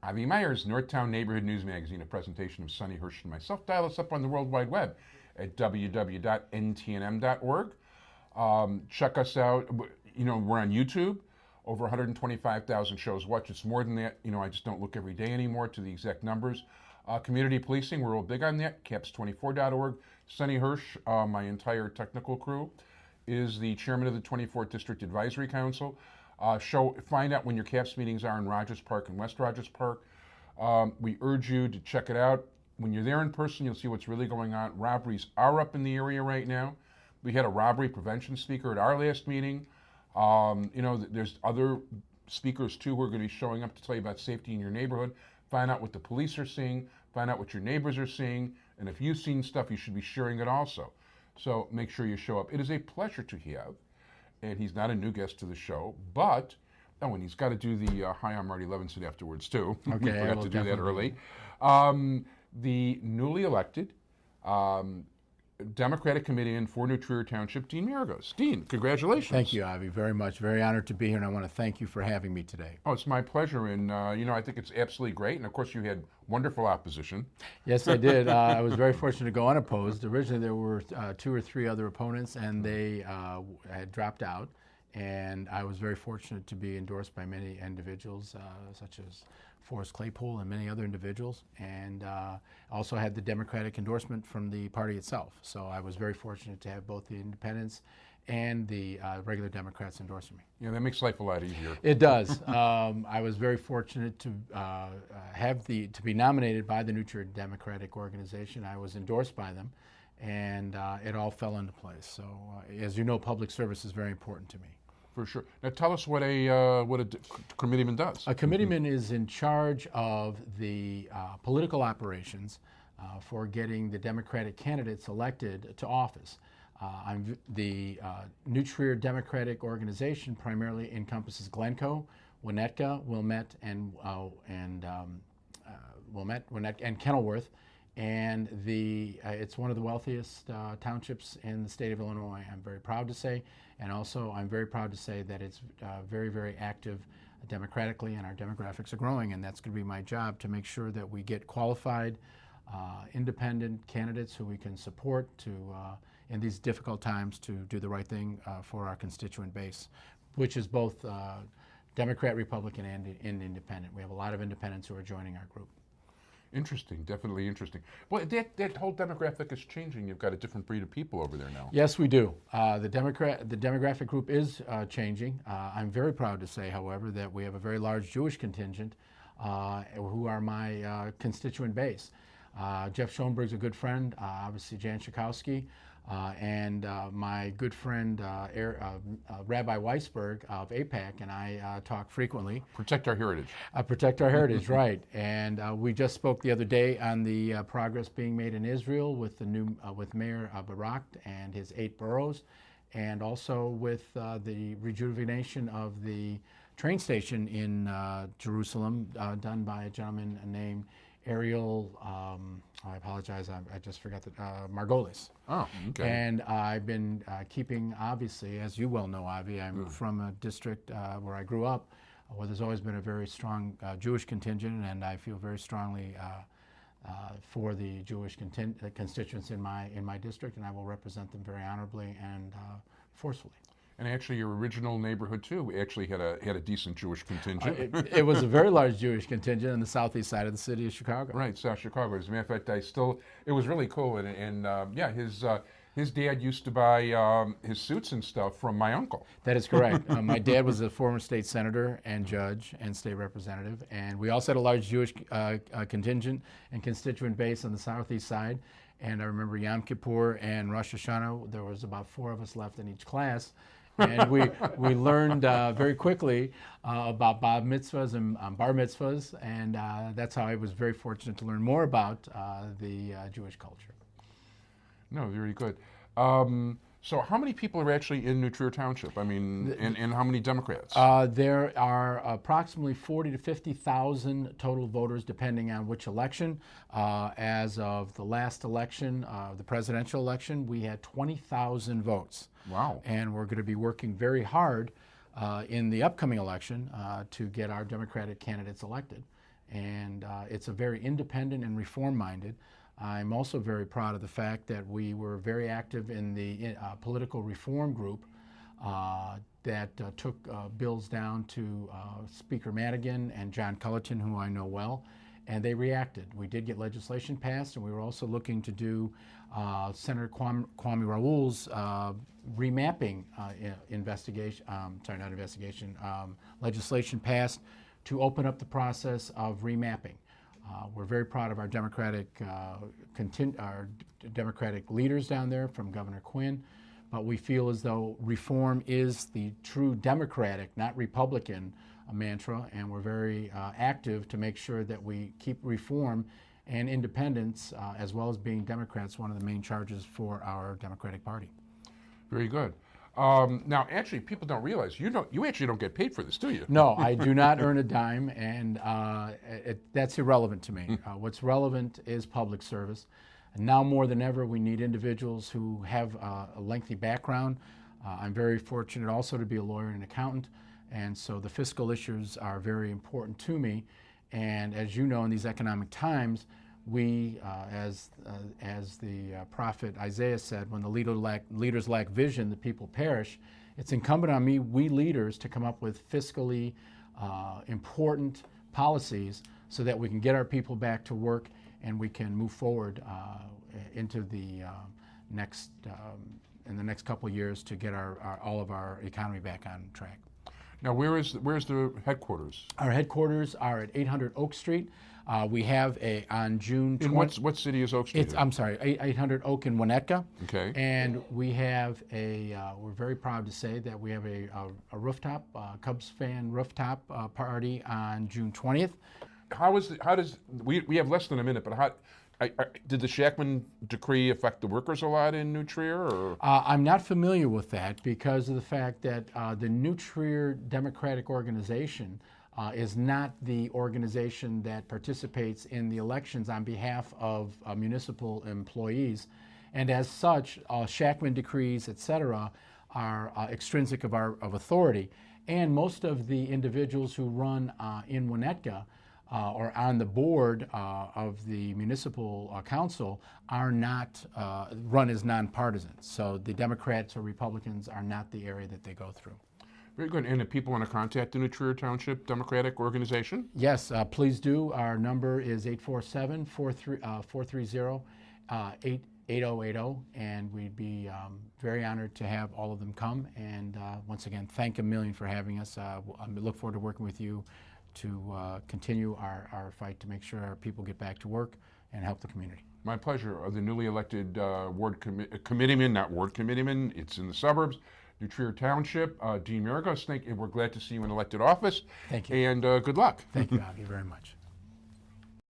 Avi Meyers, Northtown Neighborhood News Magazine, a presentation of Sonny Hirsch and myself. Dial us up on the World Wide Web at www.ntnm.org. Check us out. You know, we're on YouTube. Over 125,000 shows watched. It's more than that. You know, I just don't look every day anymore to the exact numbers. Community policing, we're real big on that. caps24.org. Sonny Hirsch, my entire technical crew, is the chairman of the 24th District Advisory Council. Find out when your CAPS meetings are in Rogers Park and West Rogers Park. We urge you to check it out. When you're there in person, you'll see what's really going on. Robberies are up in the area right now. We had a robbery prevention speaker at our last meeting. You know, there's other speakers too who are going to be showing up to tell you about safety in your neighborhood. Find out what the police are seeing. Find out what your neighbors are seeing. And if you've seen stuff, you should be sharing it also. So make sure you show up. It is a pleasure to have. And he's not a new guest to the show, but, oh, and he's got to do the Hi, I'm Marty Levinson afterwards, too. Okay, We forgot to do that early. The newly elected Democratic Committeeman for New Trier Township, Dean Maragos. Dean, congratulations. Thank you, Avi, very much. Very honored to be here, and I want to thank you for having me today. Oh, it's my pleasure, and you know, I think it's absolutely great. And of course, you had wonderful opposition. Yes, I did. I was very fortunate to go unopposed. Originally, there were 2 or 3 other opponents, and they had dropped out. And I was very fortunate to be endorsed by many individuals, such as Forrest Claypool and many other individuals, and also had the Democratic endorsement from the party itself. So I was very fortunate to have both the independents and the regular Democrats endorsing me. Yeah, that makes life a lot easier. It does. I was very fortunate to to be nominated by the New Trier Democratic Organization. I was endorsed by them, and it all fell into place. So, as you know, public service is very important to me. For sure. Now tell us what a committeeman does. A committeeman is in charge of the political operations for getting the Democratic candidates elected to office. The New Trier Democratic Organization primarily encompasses Glencoe, Winnetka, Wilmette, and Kenilworth. And it's one of the wealthiest townships in the state of Illinois, I'm very proud to say. And also, I'm very proud to say that it's very, very active democratically, and our demographics are growing. And that's going to be my job, to make sure that we get qualified, independent candidates who we can support in these difficult times, to do the right thing for our constituent base, which is both Democrat, Republican, and independent. We have a lot of independents who are joining our group. Interesting, definitely interesting. Well, that whole demographic is changing. You've got a different breed of people over there now. Yes, we do. The demographic group is changing. I'm very proud to say, however, that we have a very large Jewish contingent who are my constituent base. Jeff Schoenberg's a good friend, obviously Jan Schakowsky, and my good friend Rabbi Weisberg of APAC and I talk frequently. Protect our heritage. Protect our heritage, right. And we just spoke the other day on the progress being made in Israel with the new with Mayor Barak and his 8 boroughs, and also with the rejuvenation of the train station in Jerusalem done by a gentleman named Ariel, I apologize, I just forgot the, Margolis. Oh, okay. And I've been keeping, obviously, as you well know, Avi, I'm from a district where I grew up, where there's always been a very strong Jewish contingent, and I feel very strongly for the Jewish constituents in my district, and I will represent them very honorably and forcefully. And actually, your original neighborhood too actually had a decent Jewish contingent. It was a very large Jewish contingent on the southeast side of the city of Chicago. Right, South Chicago. As a matter of fact, it was really cool. And yeah, his dad used to buy his suits and stuff from my uncle. That is correct. My dad was a former state senator and judge and state representative, and we also had a large Jewish contingent and constituent base on the southeast side. And I remember Yom Kippur and Rosh Hashanah. There was about 4 of us left in each class. And we learned very quickly about bar mitzvahs and bar mitzvahs, and that's how I was very fortunate to learn more about the Jewish culture. No, very good. So how many people are actually in New Trier Township? I mean, and how many Democrats? There are approximately 40 to 50,000 total voters, depending on which election. As of the last election, the presidential election, we had 20,000 votes. Wow. And we're going to be working very hard in the upcoming election to get our Democratic candidates elected. and it's a very independent and reform-minded. I'm also very proud of the fact that we were very active in the political reform group that took bills down to Speaker Madigan and John Cullerton, who I know well, and they reacted. We did get legislation passed, and we were also looking to do Senator Kwame Raoul's remapping legislation passed to open up the process of remapping. We're very proud of our Democratic leaders down there, from Governor Quinn, but we feel as though reform is the true Democratic, not Republican, mantra, and we're very active to make sure that we keep reform and independence, as well as being Democrats, one of the main charges for our Democratic Party. Very good. Now, actually, people don't realize you actually don't get paid for this, do you? No, I do not earn a dime, and that's irrelevant to me. What's relevant is public service. And now more than ever, we need individuals who have a lengthy background. I'm very fortunate also to be a lawyer and an accountant, and so the fiscal issues are very important to me. And as you know, in these economic times, we, as the prophet Isaiah said, when the leaders lack vision, the people perish. It's incumbent on we leaders, to come up with fiscally important policies so that we can get our people back to work and we can move forward into the in the next couple of years to get all of our economy back on track. Now, where's the headquarters? Our headquarters are at 800 Oak Street. We have on June 20th. What city is Oak Street? I'm sorry, 800 Oak in Winnetka. Okay. And we have we're very proud to say that we have a rooftop, Cubs fan rooftop party on June 20th. We have less than a minute, but did the Shackman decree affect the workers a lot in New Trier? Or? I'm not familiar with that because of the fact that the New Trier Democratic Organization is not the organization that participates in the elections on behalf of municipal employees. And as such, Shackman decrees, etc., are extrinsic of authority. And most of the individuals who run in Winnetka or on the board of the municipal council are not run as nonpartisan. So the Democrats or Republicans are not the area that they go through. Very good. And if people want to contact the New Trier Township Democratic Organization? Yes, please do. Our number is 847-430-8080, and we'd be very honored to have all of them come. And once again, thank a million for having us. I look forward to working with you to continue our fight to make sure our people get back to work and help the community. My pleasure. The newly elected committeeman, not ward committeeman, it's in the suburbs, New Trier Township, Dean Maragos. We're glad to see you in elected office. Thank you. And good luck. Thank you, Avi, very much.